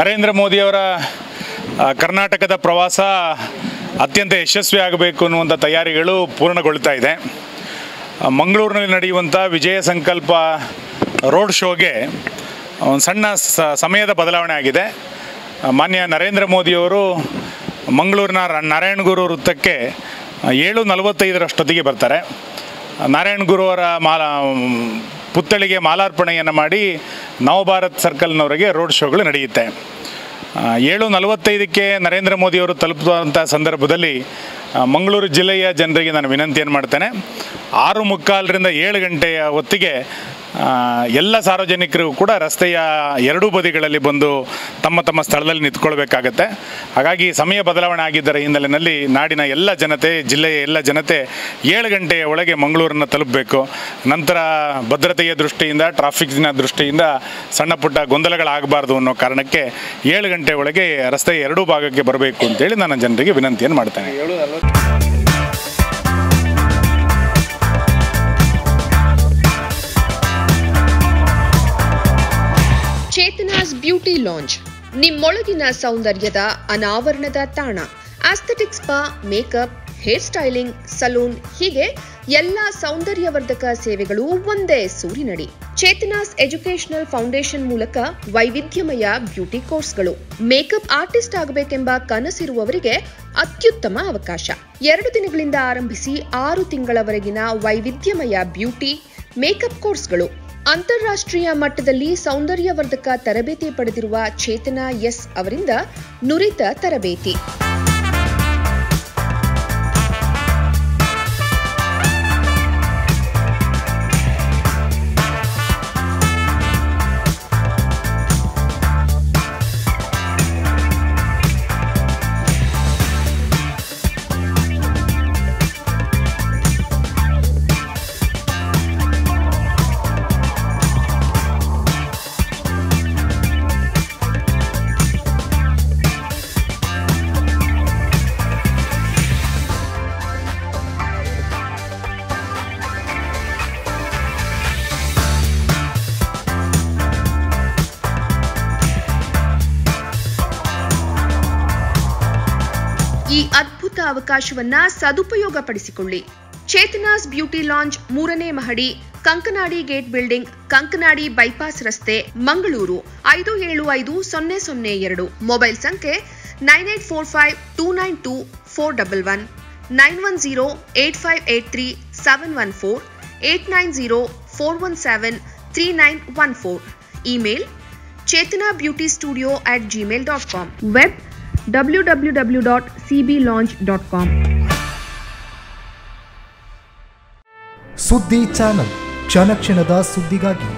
ನರೇಂದ್ರ ಮೋದಿಯವರ ಕರ್ನಾಟಕದ ಪ್ರವಾಸ ಅತ್ಯಂತ ಯಶಸ್ವಿಯಾಗಬೇಕು ಅನ್ನುವಂಥ ತಯಾರಿಗಳು ಪೂರ್ಣಗೊಳ್ತಾ ಇದೆ. ಮಂಗಳೂರಿನಲ್ಲಿ ನಡೆಯುವಂಥ ವಿಜಯ ಸಂಕಲ್ಪ ರೋಡ್ ಶೋಗೆ ಒಂದು ಸಣ್ಣ ಸಮಯದ ಬದಲಾವಣೆ ಆಗಿದೆ. ಮಾನ್ಯ ನರೇಂದ್ರ ಮೋದಿಯವರು ಮಂಗಳೂರಿನ ನಾರಾಯಣಗುರು ವೃತ್ತಕ್ಕೆ 7:45 ಬರ್ತಾರೆ. ನಾರಾಯಣಗುರು ಅವರ ಪುತ್ಥಳಿಗೆ ಮಾಲಾರ್ಪಣೆಯನ್ನು ಮಾಡಿ ನವಭಾರತ್ ಸರ್ಕಲ್ನವರೆಗೆ ರೋಡ್ ಶೋಗಳು ನಡೆಯುತ್ತೆ. 7:45 ನರೇಂದ್ರ ಮೋದಿಯವರು ತಲುಪುವಂಥ ಸಂದರ್ಭದಲ್ಲಿ ಮಂಗಳೂರು ಜಿಲ್ಲೆಯ ಜನರಿಗೆ ನಾನು ವಿನಂತಿಯನ್ನು ಮಾಡ್ತೇನೆ. 6:45ರಿಂದ 7 ಗಂಟೆಯ ಹೊತ್ತಿಗೆ ಎಲ್ಲ ಸಾರ್ವಜನಿಕರಿಗೂ ಕೂಡ ರಸ್ತೆಯ ಎರಡೂ ಬದಿಗಳಲ್ಲಿ ಬಂದು ತಮ್ಮ ತಮ್ಮ ಸ್ಥಳದಲ್ಲಿ ನಿಂತ್ಕೊಳ್ಬೇಕಾಗತ್ತೆ. ಹಾಗಾಗಿ ಸಮಯ ಬದಲಾವಣೆ ಆಗಿದ್ದರ ಹಿನ್ನೆಲೆಯಲ್ಲಿ ನಾಡಿನ ಎಲ್ಲ ಜನತೆ, ಜಿಲ್ಲೆಯ ಎಲ್ಲ ಜನತೆ 7 ಗಂಟೆಯ ಒಳಗೆ ಮಂಗಳೂರನ್ನು ತಲುಪಬೇಕು. ನಂತರ ಭದ್ರತೆಯ ದೃಷ್ಟಿಯಿಂದ, ಟ್ರಾಫಿಕ್ನ ದೃಷ್ಟಿಯಿಂದ ಸಣ್ಣ ಪುಟ್ಟ ಗೊಂದಲಗಳಾಗಬಾರ್ದು ಅನ್ನೋ ಕಾರಣಕ್ಕೆ 7 ಗಂಟೆ ಒಳಗೆ ರಸ್ತೆಯ ಎರಡೂ ಭಾಗಕ್ಕೆ ಬರಬೇಕು ಅಂತೇಳಿ ನಾನು ಜನರಿಗೆ ವಿನಂತಿಯನ್ನು ಮಾಡ್ತೇನೆ. ಚೇತನಾಸ್ ಬ್ಯೂಟಿ ಲಾಂಜ್, ನಿಮ್ಮೊಳಗಿನ ಸೌಂದರ್ಯದ ಅನಾವರಣದ ತಾಣ. Aesthetic spa, makeup, hair styling, salon, ಹೀಗೆ ಎಲ್ಲ ಸೌಂದರ್ಯವರ್ಧಕ ಸೇವೆಗಳು ಒಂದೇ ಸೂರಿನಡಿ. ಚೇತನಾಸ್ ಎಜುಕೇಶನಲ್ ಫೌಂಡೇಶನ್ ಮೂಲಕ ವೈವಿಧ್ಯಮಯ ಬ್ಯೂಟಿ ಕೋರ್ಸ್ಗಳು. ಮೇಕಪ್ ಆರ್ಟಿಸ್ಟ್ ಆಗಬೇಕೆಂಬ ಕನಸಿರುವವರಿಗೆ ಅತ್ಯುತ್ತಮ ಅವಕಾಶ. 2 ದಿನಗಳಿಂದ ಆರಂಭಿಸಿ 6 ತಿಂಗಳವರೆಗಿನ ವೈವಿಧ್ಯಮಯ ಬ್ಯೂಟಿ, ಮೇಕಪ್ ಕೋರ್ಸ್ಗಳು. ಅಂತಾರಾಷ್ಟ್ರೀಯ ಮಟ್ಟದಲ್ಲಿ ಸೌಂದರ್ಯವರ್ಧಕ ತರಬೇತಿ ಪಡೆದಿರುವ ಚೇತನಾ ಎಸ್ ಅವರಿಂದ ನುರಿತ ತರಬೇತಿ. ಈ ಅದ್ಭುತ ಅವಕಾಶವನ್ನ ಸದುಪಯೋಗಪಡಿಸಿಕೊಳ್ಳಿ. ಚೇತನಾಸ್ ಬ್ಯೂಟಿ ಲಾಂಜ್, 3ನೇ ಮಹಡಿ, Kankanadi gate building, Kankanadi bypass ರಸ್ತೆ, ಮಂಗಳೂರು 575002. ಮೊಬೈಲ್ ಸಂಖ್ಯೆ 9845292411, 9108583714, 8904173914. Email chetanabeautystudio@gmail.com. Web www.cblaunch.com. ಸುದ್ದಿ ಚಾನಲ್, ಕ್ಷಣ ಕ್ಷಣದ ಸುದ್ದಿಗಾಗಿ.